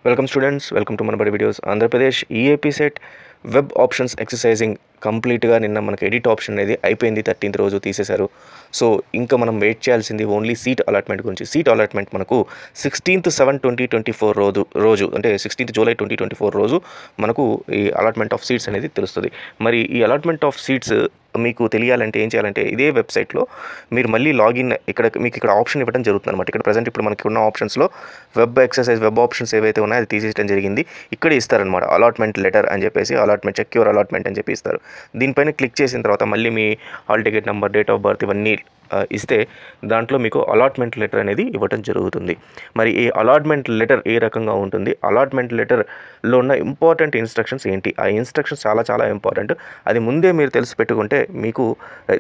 Welcome students, welcome to Manabadi videos. Andhra Pradesh EAP set web options exercising కంప్లీట్గా నిన్న మనకు edit option అనేది అయిపోయింది. 13th రోజు తీసేశారు. సో ఇంకా మనం వెయిట్ చేయాల్సింది ఓన్లీ సీట్ అలాట్మెంట్ గురించి. సీట్ అలాట్మెంట్ మనకు 16/7/2024 రోజు అంటే 16th జూలై 2024 రోజు మనకు ఈ అలాట్మెంట్ ఆఫ్ సీట్స్ అనేది తెలుస్తుంది. మరి ఈ అలాట్మెంట్ ఆఫ్ సీట్స్ మీకు తెలియాలంటే ఏం చేయాలంటే ఇదే వెబ్సైట్లో మీరు మళ్ళీ లాగిన్ మీకు ఇక్కడ ఆప్షన్ ఇవ్వడం జరుగుతుంది అనమాట. ఇక్కడ ప్రజెంట్ ఇప్పుడు మనకి ఉన్న ఆప్షన్స్లో వెబ్ ఆప్షన్స్ ఏవైతే ఉన్నాయో అది తీసేయడం జరిగింది. ఇక్కడ ఇస్తారనమాట అలాట్మెంట్ లెటర్ అని చెప్పేసి, అలాట్మెంట్ చెక్ యువర్ అలాట్మెంట్ అని చెప్పి ఇస్తారు. దీనిపైన క్లిక్ చేసిన తర్వాత మళ్ళీ మీ hall ticket number, date of birth ఇవన్నీ ఇస్తే దాంట్లో మీకు అలాట్మెంట్ లెటర్ అనేది ఇవ్వడం జరుగుతుంది. మరి ఈ అలాట్మెంట్ లెటర్ ఏ రకంగా ఉంటుంది, అలాట్మెంట్ లెటర్లో ఉన్న ఇంపార్టెంట్ ఇన్స్ట్రక్షన్స్ ఏంటి, ఆ ఇన్స్ట్రక్షన్స్ చాలా చాలా ఇంపార్టెంట్. అది ముందే మీరు తెలిసి పెట్టుకుంటే మీకు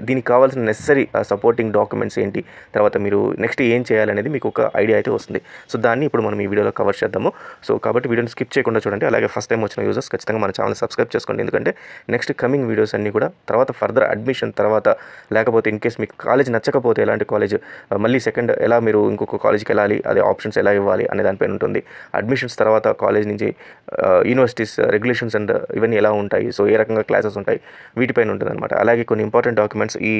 దీనికి కావాల్సిన నెసరీ సపోర్టింగ్ డాక్యుమెంట్స్ ఏంటి, తర్వాత మీరు నెక్స్ట్ ఏం చేయాలనేది మీకు ఒక ఐడియా అయితే వస్తుంది. సో దాన్ని ఇప్పుడు మనం ఈ వీడియోలో కవర్ చేద్దాము. సో కాబట్టి వీడియోని స్కిప్ చేయకుండా చూడండి. అలాగే ఫస్ట్ టైం వచ్చిన యూజర్స్ ఖచ్చితంగా మన ఛానల్ సబ్స్క్రైబ్ చేసుకోండి. ఎందుకంటే నెక్స్ట్ కమింగ్ వీడియోస్ అన్నీ కూడా తర్వాత ఫర్దర్ అడ్మిషన్ తర్వాత, లేకపోతే ఇన్ కేస్ మీకు కాలేజ్ నచ్చకపోతే ఎలాంటి కాలేజ్ మళ్ళీ సెకండ్ ఎలా మీరు ఇంకొక కాలేజ్కి వెళ్ళాలి, అదే ఆప్షన్స్ ఎలా ఇవ్వాలి అనే దానిపైన ఉంటుంది. అడ్మిషన్స్ తర్వాత కాలేజ్ నుంచి యూనివర్సిటీస్ రెగ్యులేషన్స్ అండ్ ఇవన్నీ ఎలా ఉంటాయి, సో ఏ రకంగా క్లాసెస్ ఉంటాయి, వీటిపైన ఉంటుంది అనమాట. అలాగే కొన్ని ఇంపార్టెంట్ డాక్యుమెంట్స్, ఈ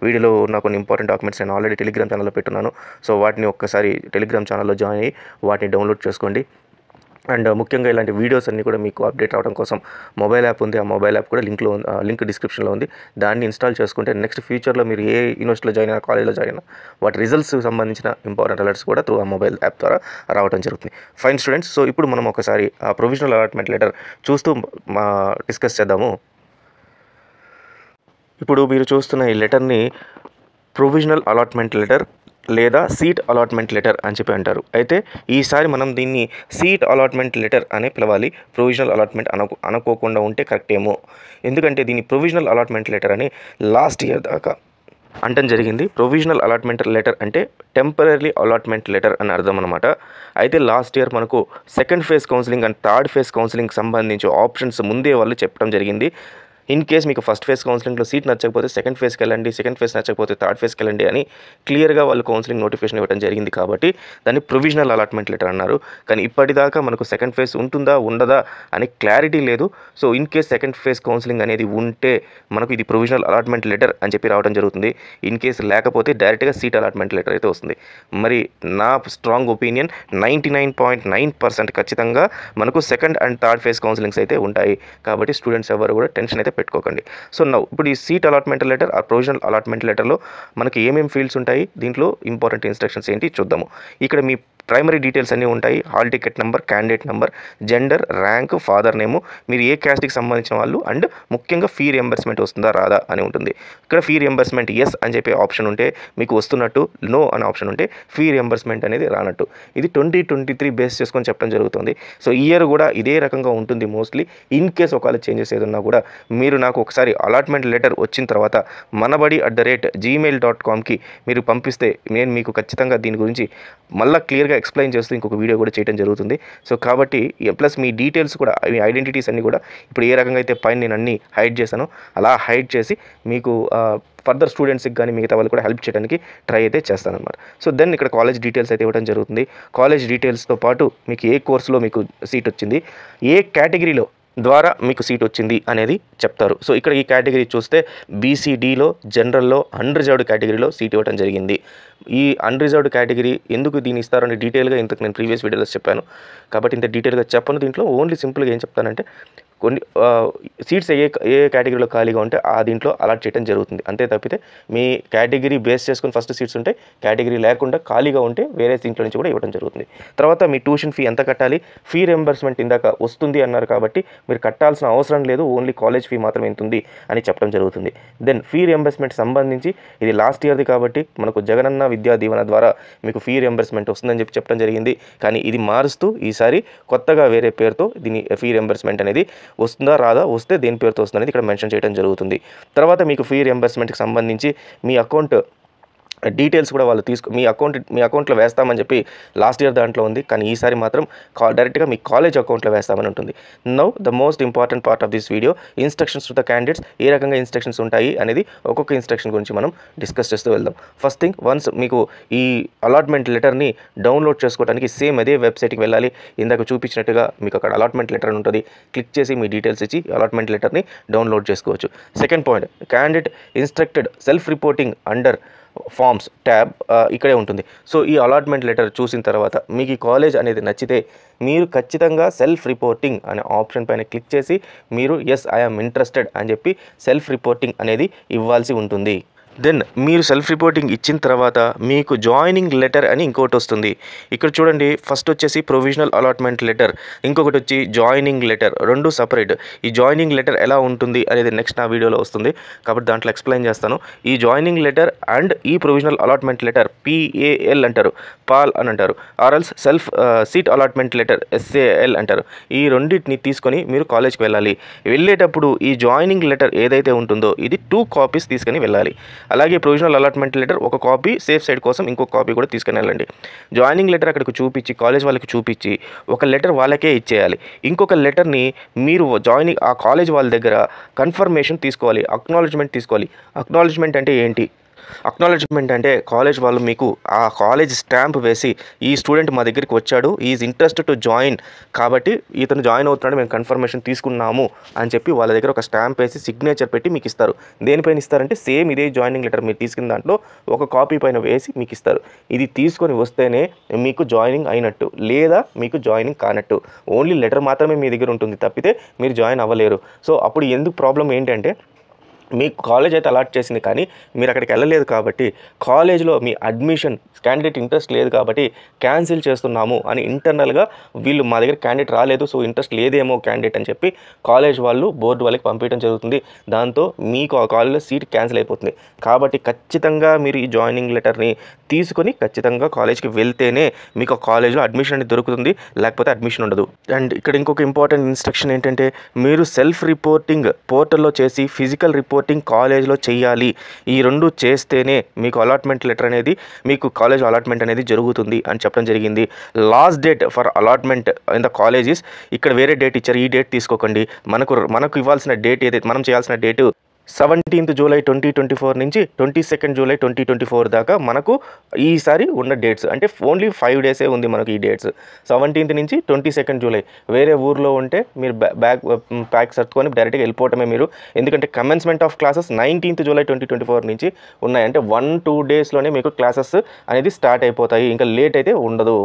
వీడియోలో ఉన్న కొన్ని ఇంపార్టెంట్ డాక్యుమెంట్స్ నేను ఆల్రెడీ టెలిగ్రామ్ ఛానల్లో పెట్టున్నాను. సో వాటిని ఒక్కసారి టెలిగ్రామ్ ఛానల్లో జాయిన్ అయ్యి వాటిని డౌన్లోడ్ చేసుకోండి. అండ్ ముఖ్యంగా ఇలాంటి వీడియోస్ అన్నీ కూడా మీకు అప్డేట్ అవడం కోసం మొబైల్ యాప్ ఉంది. ఆ మొబైల్ యాప్ కూడా లింక్ డిస్క్రిప్షన్లో ఉంది. దాన్ని ఇన్స్టాల్ చేసుకుంటే నెక్స్ట్ ఫ్యూచర్లో మీరు ఏ యూనివర్సిటీలో జాయిన్ అయినా, కాలేజ్లో జాయిన్ అయినా వాటి రిజల్ట్స్ సంబంధించిన ఇంపార్టెంట్ అలర్ట్స్ కూడా త్రూ ఆ మొబైల్ యాప్ ద్వారా రావడం జరుగుతుంది. ఫైన్ స్టూడెంట్స్, సో ఇప్పుడు మనం ఒకసారి ఆ ప్రొవిజనల్ అలాట్మెంట్ లెటర్ చూస్తూ డిస్కస్ చేద్దాము. ఇప్పుడు మీరు చూస్తున్న ఈ లెటర్ని ప్రొవిజనల్ అలాట్మెంట్ లెటర్ లేదా సీట్ అలాట్మెంట్ లెటర్ అని చెప్పి అంటారు. అయితే ఈసారి మనం దీన్ని సీట్ అలాట్మెంట్ లెటర్ అనే పిలవాలి. ప్రొవిజనల్ అలాట్మెంట్ అనుకోకుండా ఉంటే కరెక్ట్ ఏమో. ఎందుకంటే దీన్ని ప్రొవిజనల్ అలాట్మెంట్ లెటర్ అని లాస్ట్ ఇయర్ దాకా అంటం జరిగింది. ప్రొవిజనల్ అలాట్మెంట్ లెటర్ అంటే టెంపరీ అలాట్మెంట్ లెటర్ అని అర్థం అనమాట. అయితే లాస్ట్ ఇయర్ మనకు second phase counselling and third phase counselling సంబంధించి ఆప్షన్స్ ముందే వాళ్ళు చెప్పడం జరిగింది. ఇన్ కేస్ మీకు ఫస్ట్ ఫేజ్ కౌన్సిలింగ్లో సీట్ నచ్చకపోతే సెకండ్ ఫేజ్కి వెళ్ళండి, సెకండ్ ఫేజ్ నచ్చకపోతే థర్డ్ ఫేజ్కి వెళ్ళండి అని క్లియర్గా వాళ్ళు కౌన్సిలింగ్ నోటిఫికేషన్ ఇవ్వడం జరిగింది. కాబట్టి దాన్ని ప్రొవిజనల్ అలాట్మెంట్ లెటర్ అన్నారు. కానీ ఇప్పటిదాకా మనకు సెకండ్ ఫేజ్ ఉంటుందా ఉండదా అని క్లారిటీ లేదు. So in case second phase counselling అనేది ఉంటే మనకు ఇది ప్రొవిజనల్ అలాట్మెంట్ లెటర్ అని చెప్పి రావడం జరుగుతుంది. ఇన్ కేస్ లేకపోతే డైరెక్ట్గా సీట్ అలాట్మెంట్ లెటర్ అయితే వస్తుంది. మరి నా స్ట్రాంగ్ ఒపీనియన్ 99.9% ఖచ్చితంగా మనకు second and third phase counsellings అయితే ఉంటాయి. కాబట్టి స్టూడెంట్స్ ఎవరు కూడా టెన్షన్ అయితే పెట్టుకోకండి. సో ఇప్పుడు ఈ సీట్ అలాట్మెంట్ లెటర్, ఆ ప్రొవిజనల్ అలాట్మెంట్ లెటర్లో మనకి ఏమేమి ఫీల్డ్స్ ఉంటాయి, దీంట్లో ఇంపార్టెంట్ ఇన్స్ట్రక్షన్స్ ఏంటి చూద్దాము. ఇక్కడ మీ ప్రైమరీ డీటెయిల్స్ అన్నీ ఉంటాయి. Hall ticket number, candidate number, gender, rank, father name, మీరు ఏ క్యాస్ట్కి సంబంధించిన వాళ్ళు, అండ్ ముఖ్యంగా ఫీ రియంబర్స్మెంట్ వస్తుందా రాదా అని ఉంటుంది. ఇక్కడ ఫీ రియంబర్స్మెంట్ ఎస్ అని చెప్పే ఆప్షన్ ఉంటే మీకు వస్తున్నట్టు, నో అనే ఆప్షన్ ఉంటే ఫీ రియంబర్స్మెంట్ అనేది రానట్టు. ఇది 2023 బేస్ చేసుకొని చెప్పడం జరుగుతుంది. సో ఈ ఇయర్ కూడా ఇదే రకంగా ఉంటుంది మోస్ట్లీ. ఇన్ కేస్ ఒకవేళ చేంజెస్ ఏదన్నా కూడా మీరు నాకు ఒకసారి అలాట్మెంట్ లెటర్ వచ్చిన తర్వాత manabadi@gmail.comకి మీరు పంపిస్తే నేను మీకు ఖచ్చితంగా దీని గురించి మళ్ళీ క్లియర్గా ఎక్స్ప్లెయిన్ చేస్తూ ఇంకొక వీడియో కూడా చేయడం జరుగుతుంది. సో కాబట్టి ప్లస్ మీ డీటెయిల్స్ కూడా, మీ ఐడెంటిటీస్ అన్నీ కూడా ఇప్పుడు ఏ రకంగా అయితే పైన నేను అన్నీ హైడ్ చేశానో అలా హైడ్ చేసి మీకు ఫర్దర్ స్టూడెంట్స్కి కానీ మిగతా వాళ్ళు కూడా హెల్ప్ చేయడానికి ట్రై అయితే చేస్తానన్నమాట. సో దెన్ ఇక్కడ కాలేజ్ డీటెయిల్స్ అయితే ఇవ్వడం జరుగుతుంది. కాలేజ్ డీటెయిల్స్తో పాటు మీకు ఏ కోర్సులో మీకు సీట్ వచ్చింది, ఏ కేటగిరీలో ద్వారా మీకు సీట్ వచ్చింది అనేది చెప్తారు. సో ఇక్కడ ఈ కేటగిరీ చూస్తే బీసీడీలో, జనరల్లో, అన్రిజర్వ్డ్ కేటగిరీలో సీట్ ఇవ్వడం జరిగింది. ఈ అన్రిజర్వ్డ్ కేటగిరీ ఎందుకు దీన్ని ఇస్తారని డీటెయిల్గా ఇంతకు నేను ప్రీవియస్ వీడియోలో చెప్పాను. కాబట్టి ఇంత డీటెయిల్గా చెప్పను. దీంట్లో ఓన్లీ సింపుల్గా ఏం చెప్తానంటే కొన్ని సీట్స్ ఏ కేటగిరీలో ఖాళీగా ఉంటే ఆ దీంట్లో అలాట్ చేయడం జరుగుతుంది. అంతే తప్పితే మీ కేటగిరీ బేస్ చేసుకుని ఫస్ట్ సీట్స్ ఉంటే, కేటగిరీ లేకుండా ఖాళీగా ఉంటే వేరే దీంట్లో నుంచి కూడా ఇవ్వడం జరుగుతుంది. తర్వాత మీ ట్యూషన్ ఫీ ఎంత కట్టాలి, ఫీ రింబర్స్మెంట్ ఇందాక వస్తుంది అన్నారు కాబట్టి మీరు కట్టాల్సిన అవసరం లేదు, ఓన్లీ కాలేజ్ ఫీ మాత్రమే ఉంటుంది అని చెప్పడం జరుగుతుంది. దెన్ ఫీ రింబర్స్మెంట్ సంబంధించి ఇది లాస్ట్ ఇయర్ది కాబట్టి మనకు జగనన్న విద్యా దీవెన ద్వారా మీకు ఫీ రింబర్స్మెంట్ వస్తుందని చెప్పడం జరిగింది. కానీ ఇది మారుస్తూ ఈసారి కొత్తగా వేరే పేరుతో దీని ఫీ రింబర్స్మెంట్ అనేది వస్తుందా రాదా, వస్తే దేని పేరుతో వస్తుంది అనేది ఇక్కడ మెన్షన్ చేయడం జరుగుతుంది. తర్వాత మీకు ఫీ రియంబర్స్మెంట్కి సంబంధించి మీ అకౌంట్ డీటెయిల్స్ కూడా వాళ్ళు మీ అకౌంట్లో వేస్తామని చెప్పి లాస్ట్ ఇయర్ దాంట్లో ఉంది. కానీ ఈసారి మాత్రం డైరెక్ట్గా మీ కాలేజ్ అకౌంట్లో వేస్తామని ఉంటుంది. Now the most important part of this video, instructions to the candidates. ఏ రకంగా ఇన్స్ట్రక్షన్స్ ఉంటాయి అనేది ఒక్కొక్క ఇన్స్ట్రక్షన్ గురించి మనం డిస్కస్ చేస్తూ వెళ్దాం. ఫస్ట్ థింగ్, వన్స్ మీకు ఈ అలాట్మెంట్ లెటర్ని డౌన్లోడ్ చేసుకోవడానికి సేమ్ అదే వెబ్సైట్కి వెళ్ళాలి. ఇందాక చూపించినట్టుగా మీకు అక్కడ అలాట్మెంట్ లెటర్ అని ఉంటుంది. క్లిక్ చేసి మీ డీటెయిల్స్ ఇచ్చి అలాట్మెంట్ లెటర్ని డౌన్లోడ్ చేసుకోవచ్చు. Second point, candidate instructed self reporting under forms tab ఇక్కడే ఉంటుంది. సో ఈ అలాట్మెంట్ లెటర్ చూసిన తర్వాత మీకు ఈ కాలేజ్ అనేది నచ్చితే మీరు ఖచ్చితంగా సెల్ఫ్ రిపోర్టింగ్ అనే ఆప్షన్ పైన క్లిక్ చేసి మీరు ఎస్ ఐఎమ్ ఇంట్రెస్టెడ్ అని చెప్పి సెల్ఫ్ రిపోర్టింగ్ అనేది ఇవ్వాల్సి ఉంటుంది. దెన్ మీరు సెల్ఫ్ రిపోర్టింగ్ ఇచ్చిన తర్వాత మీకు జాయినింగ్ లెటర్ అని ఇంకోటి వస్తుంది. ఇక్కడ చూడండి, ఫస్ట్ వచ్చేసి ప్రొవిజనల్ అలాట్మెంట్ లెటర్, ఇంకొకటి వచ్చి జాయినింగ్ లెటర్, రెండు సపరేట్. ఈ జాయినింగ్ లెటర్ ఎలా ఉంటుంది అనేది నెక్స్ట్ నా వీడియోలో వస్తుంది కాబట్టి దాంట్లో ఎక్స్ప్లెయిన్ చేస్తాను. ఈ జాయినింగ్ లెటర్ అండ్ ఈ ప్రొవిజనల్ అలాట్మెంట్ లెటర్ PAL అంటారు, పాల్ అని అంటారు, or else self seat allotment letter SAL అంటారు. ఈ రెండింటిని తీసుకొని మీరు కాలేజ్కి వెళ్ళాలి. వెళ్ళేటప్పుడు ఈ జాయినింగ్ లెటర్ ఏదైతే ఉంటుందో ఇది 2 కాపీస్ తీసుకొని వెళ్ళాలి. అలాగే ప్రొవిజనల్ అలాట్మెంట్ లెటర్ ఒక కాపీ, సేఫ్ సైడ్ కోసం ఇంకొక కాపీ కూడా తీసుకుని వెళ్ళండి. జాయినింగ్ లెటర్ అక్కడికి చూపించి కాలేజ్ వాళ్ళకి చూపించి ఒక లెటర్ వాళ్ళకే ఇచ్చేయాలి. ఇంకొక లెటర్ని మీరు ఆ కాలేజ్ వాళ్ళ దగ్గర కన్ఫర్మేషన్ తీసుకోవాలి, అక్నాలెడ్జ్మెంట్ తీసుకోవాలి. అక్నాలెడ్జ్మెంట్ అంటే ఏంటి? అక్నాలెడ్జ్మెంట్ అంటే కాలేజ్ వాళ్ళు మీకు ఆ కాలేజ్ స్టాంప్ వేసి ఈ స్టూడెంట్ మా దగ్గరికి వచ్చాడు, ఈజ్ ఇంట్రెస్టెడ్ టు జాయిన్, కాబట్టి ఇతను జాయిన్ అవుతున్నాడు, మేము కన్ఫర్మేషన్ తీసుకున్నాము అని చెప్పి వాళ్ళ దగ్గర ఒక స్టాంప్ వేసి సిగ్నేచర్ పెట్టి మీకు ఇస్తారు. దేనిపైన ఇస్తారంటే సేమ్ ఇదే జాయినింగ్ లెటర్ మీరు తీసుకున్న దాంట్లో ఒక కాపీ పైన వేసి మీకు ఇస్తారు. ఇది తీసుకొని వస్తేనే మీకు జాయినింగ్ అయినట్టు, లేదా మీకు జాయినింగ్ కానట్టు. ఓన్లీ లెటర్ మాత్రమే మీ దగ్గర ఉంటుంది తప్పితే మీరు జాయిన్ అవ్వలేరు. సో అప్పుడు ఎందుకు ప్రాబ్లం ఏంటంటే మీకు కాలేజ్ అయితే అలాట్ చేసింది కానీ మీరు అక్కడికి వెళ్ళలేదు కాబట్టి కాలేజ్లో మీ అడ్మిషన్ క్యాండిడేట్ ఇంట్రెస్ట్ లేదు కాబట్టి క్యాన్సిల్ చేస్తున్నాము అని ఇంటర్నల్గా వీళ్ళు మా దగ్గర క్యాండిడేట్ రాలేదు, సో ఇంట్రెస్ట్ లేదేమో క్యాండిడేట్ అని చెప్పి కాలేజ్ వాళ్ళు బోర్డు వాళ్ళకి పంపించడం జరుగుతుంది. దాంతో మీకు ఆ కాలేజ్లో సీట్ క్యాన్సిల్ అయిపోతుంది. కాబట్టి ఖచ్చితంగా మీరు ఈ జాయినింగ్ లెటర్ని తీసుకొని ఖచ్చితంగా కాలేజ్కి వెళ్తేనే మీకు ఆ కాలేజ్లో అడ్మిషన్ అనేది దొరుకుతుంది, లేకపోతే అడ్మిషన్ ఉండదు. అండ్ ఇక్కడ ఇంకొక ఇంపార్టెంట్ ఇన్స్ట్రక్షన్ ఏంటంటే మీరు సెల్ఫ్ రిపోర్టింగ్ పోర్టల్లో చేసి ఫిజికల్ రిపోర్టింగ్ కాలేజ్లో చేయాలి. ఈ రెండు చేస్తేనే మీకు అలాట్మెంట్ లెటర్ అనేది, మీకు కాలేజ్ అలాట్మెంట్ అనేది జరుగుతుంది అని చెప్పడం జరిగింది. Last date for allotment in the colleges, ఇక్కడ వేరే డేట్ ఇచ్చారు, ఈ డేట్ తీసుకోకండి. మనకు ఇవ్వాల్సిన డేట్ ఏదైతే మనం చేయాల్సిన డేటు 17th July 2024 నుంచి 22nd July 2024 దాకా మనకు ఈసారి ఉన్న డేట్స్. అంటే ఓన్లీ 5 డేసే ఉంది మనకు ఈ డేట్స్. 17th నుంచి 22nd July. వేరే ఊర్లో ఉంటే మీరు ప్యాక్ సర్దుకొని డైరెక్ట్గా వెళ్ళిపోవటమే మీరు. ఎందుకంటే commencement of classes 19th July 2024 నుంచి ఉన్నాయి. అంటే 1-2 డేస్లోనే మీకు క్లాసెస్ అనేది స్టార్ట్ అయిపోతాయి, ఇంకా లేట్ అయితే ఉండదు.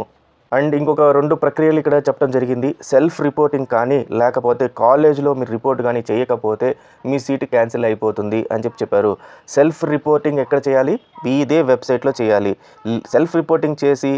అండ్ ఇంకొక 2 ప్రక్రియలు ఇక్కడ చెప్పడం జరిగింది. సెల్ఫ్ రిపోర్టింగ్ కానీ లేకపోతే కాలేజ్లో మీరు రిపోర్ట్ కానీ చేయకపోతే మీ సీట్ క్యాన్సిల్ అయిపోతుంది అని చెప్పారు. సెల్ఫ్ రిపోర్టింగ్ ఎక్కడ చేయాలి? ఇదే వెబ్సైట్లో చేయాలి. సెల్ఫ్ రిపోర్టింగ్ చేసి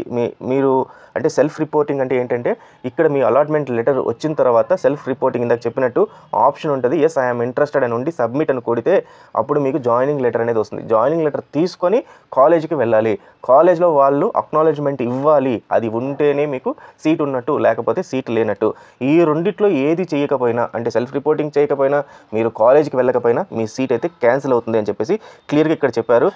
మీరు అంటే సెల్ఫ్ రిపోర్టింగ్ అంటే ఏంటంటే ఇక్కడ మీ అలాట్మెంట్ లెటర్ వచ్చిన తర్వాత సెల్ఫ్ రిపోర్టింగ్ ఇందాక చెప్పినట్టు ఆప్షన్ ఉంటుంది, ఎస్ ఐఎమ్ ఇంట్రెస్టెడ్ అని ఉండి సబ్మిట్ అని కొడితే అప్పుడు మీకు జాయినింగ్ లెటర్ అనేది వస్తుంది. జాయినింగ్ లెటర్ తీసుకొని కాలేజీకి వెళ్ళాలి. కాలేజ్లో వాళ్ళు అక్నాలెడ్జ్మెంట్ ఇవ్వాలి, అది ఉంటేనే మీకు సీట్ ఉన్నట్టు, లేకపోతే సీట్ లేనట్టు. ఈ రెండిట్లో ఏది చేయకపోయినా, అంటే సెల్ఫ్ రిపోర్టింగ్ చేయకపోయినా మీరు కాలేజీకి వెళ్ళకపోయినా మీ సీట్ అయితే క్యాన్సిల్ అవుతుంది అని చెప్పేసి క్లియర్గా ఇక్కడ చెప్పారు.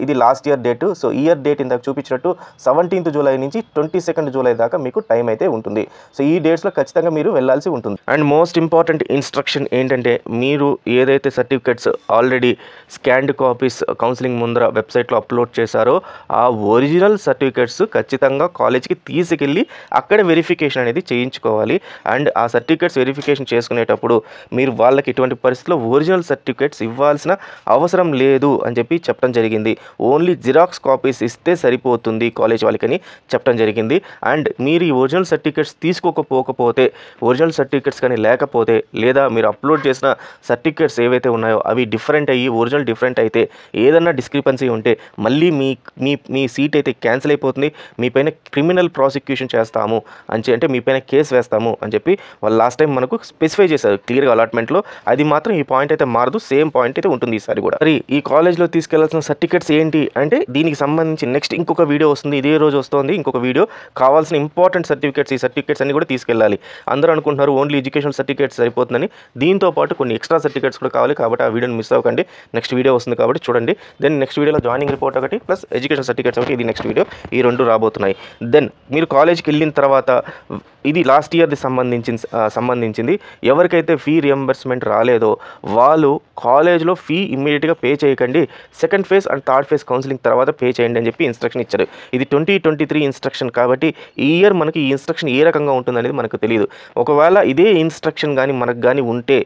ఇది last year date. So year date ఇందాక చూపించినట్టు 17th July నుంచి 22nd July దాకా మీకు టైం అయితే ఉంటుంది. సో ఈ డేట్స్లో ఖచ్చితంగా మీరు వెళ్ళాల్సి ఉంటుంది. అండ్ మోస్ట్ ఇంపార్టెంట్ ఇన్స్ట్రక్షన్ ఏంటంటే మీరు ఏదైతే certificates already scanned copies counselling ముందర వెబ్సైట్లో అప్లోడ్ చేశారో ఆ ఒరిజినల్ సర్టిఫికెట్స్ ఖచ్చితంగా కాలేజ్కి తీసుకెళ్ళి అక్కడ వెరిఫికేషన్ అనేది చేయించుకోవాలి. అండ్ ఆ సర్టిఫికెట్స్ వెరిఫికేషన్ చేసుకునేటప్పుడు మీరు వాళ్ళకి ఎటువంటి పరిస్థితుల్లో ఒరిజినల్ సర్టిఫికెట్స్ ఇవ్వాల్సిన అవసరం లేదు అని చెప్పడం జరిగింది. ఓన్లీ జిరాక్స్ కాపీస్ ఇస్తే సరిపోతుంది కాలేజ్ వాళ్ళకని చెప్పడం జరిగింది. అండ్ మీరు ఈ ఒరిజినల్ సర్టిఫికెట్స్ తీసుకోకపోతే, ఒరిజినల్ సర్టిఫికెట్స్ కానీ లేకపోతే, లేదా మీరు అప్లోడ్ చేసిన సర్టిఫికెట్స్ ఏవైతే ఉన్నాయో అవి డిఫరెంట్ అయ్యి ఒరిజినల్ డిఫరెంట్ అయితే, ఏదన్నా డిస్క్రిపెన్సీ ఉంటే మళ్ళీ మీ సీట్ అయితే క్యాన్సిల్ అయిపోతుంది. మీ పైన క్రిమినల్ ప్రాసిక్యూషన్ చేస్తాము అంటే మీ పైన కేసు వేస్తాము అని చెప్పి వాళ్ళు లాస్ట్ టైం మనకు స్పెసిఫై చేశారు క్లియర్గా అలాట్మెంట్లో. అది మాత్రం ఈ పాయింట్ అయితే మారదు, సేమ్ పాయింట్ అయితే ఉంటుంది ఈసారి కూడా. మరి ఈ కాలేజ్లో తీసుకెళ్లాల్సిన సర్టిఫికెట్స్ ఏంటి అంటే దీనికి సంబంధించి నెక్స్ట్ ఇంకొక వీడియో వస్తుంది, ఇదే రోజు వస్తుంది ఇంకొక వీడియో. కావాల్సిన ఇంపార్టెంట్ సర్టిఫికేట్స్, ఈ సర్టిఫికేట్స్ అన్ని కూడా తీసుకెళ్ళాలి. అందరూ అనుకుంటున్నారు ఓన్లీ ఎడ్యుకేషనల్ సర్టిఫికేట్స్ సరిపోతుందని. దీంతో పాటు కొన్ని ఎక్స్ట్రా సర్టిఫికేట్స్ కూడా కావాలి. కాబట్టి ఆ వీడియోని మిస్ అవ్వకండి. నెక్స్ట్ వీడియో వస్తుంది కాబట్టి చూడండి. దెన్ నెక్స్ట్ వీడియోలో జాయినింగ్ రిపోర్ట్ ఒకటి ప్లస్ ఎడ్యుకేషన్ సర్టిఫికేట్స్ ఒకటి, ఇది నెక్స్ట్ వీడియో. ఈ 2 రాబోతున్నాయి. దెన్ మీరు కాలేజ్కి వెళ్ళిన తర్వాత ఇది లాస్ట్ ఇయర్ది సంబంధించింది. ఎవరికైతే ఫీ రియంబర్స్మెంట్ రాలేదో వాళ్ళు కాలేజ్లో ఫీ ఇమ్మీడియట్గా పే చేయకండి, second phase and third phase counselling తర్వాత పే చేయండి అని చెప్పి ఇన్స్ట్రక్షన్ ఇచ్చారు. ఇది 2023 ఇన్స్ట్రక్షన్ కాబట్టి ఈ ఇయర్ మనకి ఈ ఇన్స్ట్రక్షన్ ఏ రకంగా ఉంటుందనేది మనకు తెలియదు. ఒకవేళ ఇదే ఇన్స్ట్రక్షన్ కానీ మనకు కానీ ఉంటే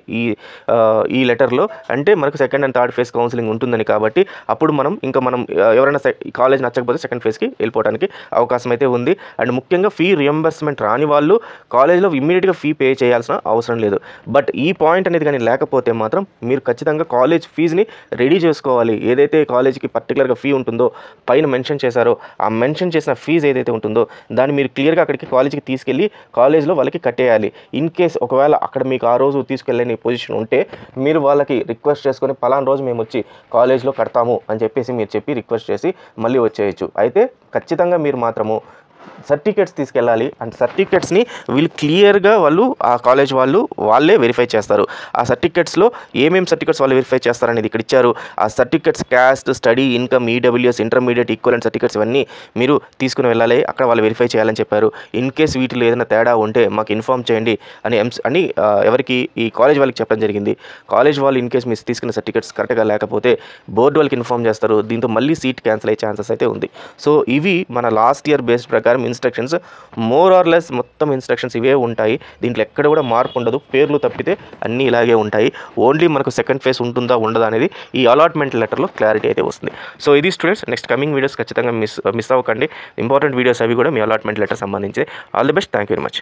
ఈ లెటర్లో అంటే మనకు second and third phase counselling ఉంటుందని, కాబట్టి అప్పుడు మనం ఎవరైనా కాలేజ్ నచ్చకపోతే సెకండ్ ఫేజ్కి వెళ్ళిపోవడానికి అవకాశం అయితే ఉంది. అండ్ ముఖ్యంగా ఫీ రియంబర్స్మెంట్ రాని వాళ్ళు కాలేజ్లో ఇమ్మీడియట్గా ఫీ పే చేయాల్సిన అవసరం లేదు. బట్ ఈ పాయింట్ అనేది కానీ లేకపోతే మాత్రం మీరు ఖచ్చితంగా కాలేజ్ ఫీజుని రెడీ చేసుకోవాలి. ఏదైతే కాలేజ్కి పర్టికులర్గా ఫీ ఉంటుందో పైన మెన్షన్ చేశారో ఆ మెన్షన్ చేసిన ఫీజు ఏదైతే ఉంటుందో దాన్ని మీరు క్లియర్గా అక్కడికి కాలేజ్కి తీసుకెళ్ళి కాలేజ్లో వాళ్ళకి కట్టేయాలి. ఇన్ కేస్ ఒకవేళ అక్కడ మీకు ఆ రోజు తీసుకెళ్ళని పొజిషన్ ఉంటే మీరు వాళ్ళకి రిక్వెస్ట్ చేసుకొని పలానా రోజు మేము వచ్చి కాలేజ్లో కడతాము అని చెప్పేసి మీరు చెప్పి రిక్వెస్ట్ చేసి మళ్ళీ వచ్చేయచ్చు. అయితే ఖచ్చితంగా మీరు మాత్రము సర్టిఫికేట్స్ తీసుకెళ్ళాలి. అండ్ సర్టిఫికేట్స్ని వీళ్ళు క్లియర్గా ఆ కాలేజ్ వాళ్ళే వెరిఫై చేస్తారు. ఆ సర్టిఫికేట్స్లో ఏమేమి సర్టిఫికేట్స్ వాళ్ళు వెరిఫై చేస్తారనేది ఇక్కడ ఇచ్చారు. ఆ certificates caste, study, income, EWS, intermediate, equivalent certificates ఇవన్నీ మీరు తీసుకుని వెళ్ళాలి. అక్కడ వాళ్ళు వెరిఫై చేయాలని చెప్పారు. ఇన్ కేస్ వీటిలో ఏదైనా తేడా ఉంటే మాకు ఇన్ఫామ్ చేయండి అని ఎవరికి ఈ కాలేజ్ వాళ్ళకి చెప్పడం జరిగింది. కాలేజ్ వాళ్ళు ఇన్ కేస్ మీరు తీసుకున్న సర్టిఫికేట్స్ కరెక్ట్గా లేకపోతే బోర్డు వాళ్ళకి ఇన్ఫామ్ చేస్తారు. దీంతో మళ్ళీ సీట్ క్యాన్సిల్ అయ్యే ఛాన్సెస్ అయితే ఉంది. సో ఇవి మన లాస్ట్ ఇయర్ బేస్డ్ ప్రకారం ఇన్స్ట్రక్షన్స్. మోర్ ఆర్ లెస్ మొత్తం ఇన్స్ట్రక్షన్స్ ఇవే ఉంటాయి. దీంట్లో ఎక్కడ కూడా మార్పు ఉండదు. పేర్లు తప్పితే అన్నీ ఇలాగే ఉంటాయి. ఓన్లీ మనకు సెకండ్ ఫేజ్ ఉంటుందా ఉండదా అనేది ఈ అలాట్మెంట్ లెటర్లో క్లారిటీ అయితే వస్తుంది. సో ఇది స్టూడెంట్స్, నెక్స్ట్ కమింగ్ వీడియోస్ ఖచ్చితంగా మిస్ అవ్వకండి. ఇంపార్టెంట్ వీడియోస్ అవి కూడా మీ అలాట్మెంట్ లెటర్ సంబంధించి. All the best. Thank you very much.